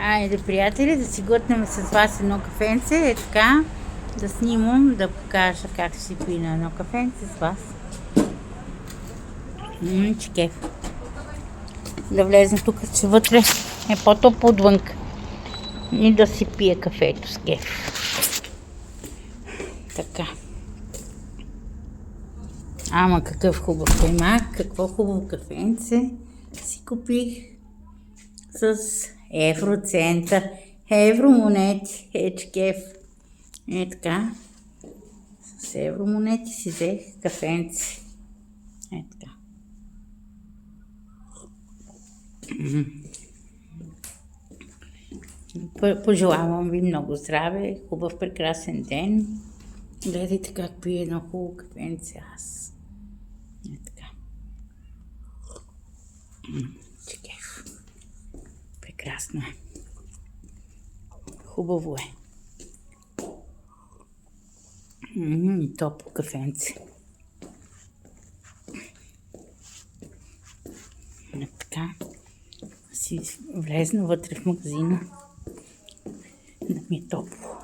Айде, приятели, да си глътнем с вас едно кафенце, е така, да снимам, да покажа как ще си пина едно кафенце с вас. Че кеф. Да влезем тук, че вътре е по-топло отвън и да си пия кафето с кеф. Така. Ама какъв хубав каймак, какво хубаво кафенце си купих с евроцента, евромонети, еч кеф. Е така, с евромонети си взех кафенце. Е така. Пожелавам ви много здраве, хубав прекрасен ден. Гледайте как пие едно хубаво кафенце аз. Е така. Че кеф. Прекрасно е. Хубаво е. Топло кафенце. Е така. Си влезна вътре в магазина. Да ми е топло.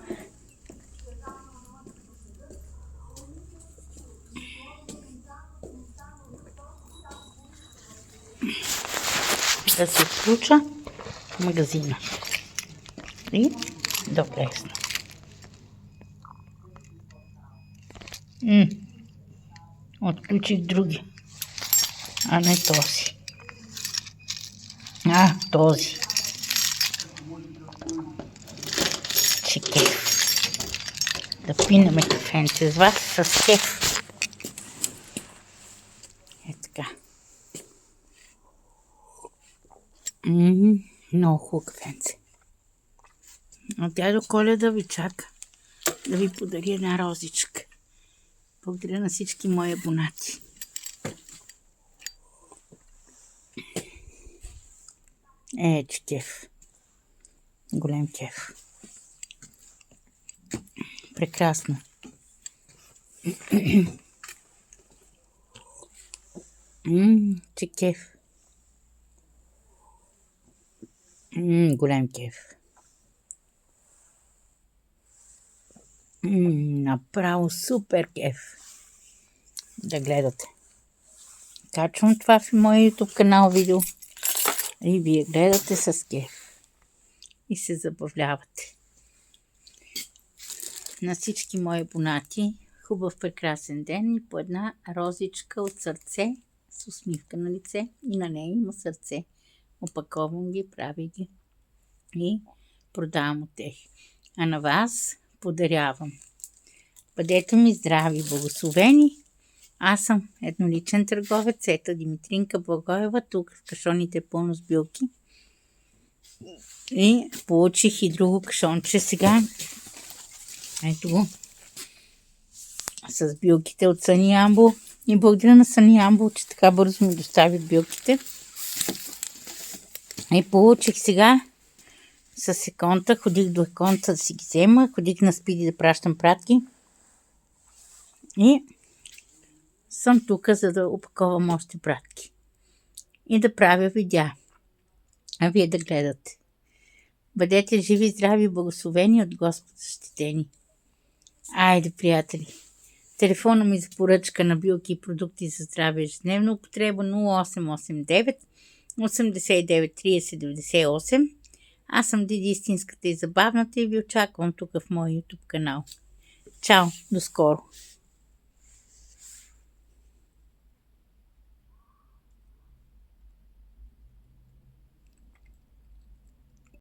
Да се включа в магазина. И да влезна. Отключих други. А не този. Този. Че кеф. Да пинаме кафенце с вас с кеф. Е така. Много хубаво кафенце. А дядо Коледа ви чака да ви подари една розичка. Благодаря на всички мои абонати. Че кеф. Голем кеф. Прекрасно. Че кеф. Голем кеф. Направо супер кеф. Да гледате. Качвам това в моя YouTube канал видео. И вие гледате с кеф. И се забавлявате. На всички мои абонати хубав прекрасен ден и по една розичка от сърце с усмивка на лице и на нея има сърце. Опаковам ги, правя ги и продавам от тях. А на вас подарявам. Бъдете ми здрави и благословени. Аз съм едноличен търговец, ето Димитринка Благоева, тук в кашоните пълно с билки. И получих и друго кашонче сега. Ето го. С билките от Сани Ямбол. И благодаря на Сани Ямбол, че така бързо ми доставят билките. И получих сега с Еконта. Ходих до Еконта да си ги взема. Ходих на Спиди да пращам пратки. И съм тук, за да опаковам още пратки. И да правя видеа. А вие да гледате. Бъдете живи, здрави и благословени от Господ защитени. Айде, приятели! Телефона ми за поръчка на билки и продукти за здраве ежедневно употреба 0889 89 30 98. Аз съм Диди истинската и забавната и ви очаквам тук в моя YouTube канал. Чао! До скоро!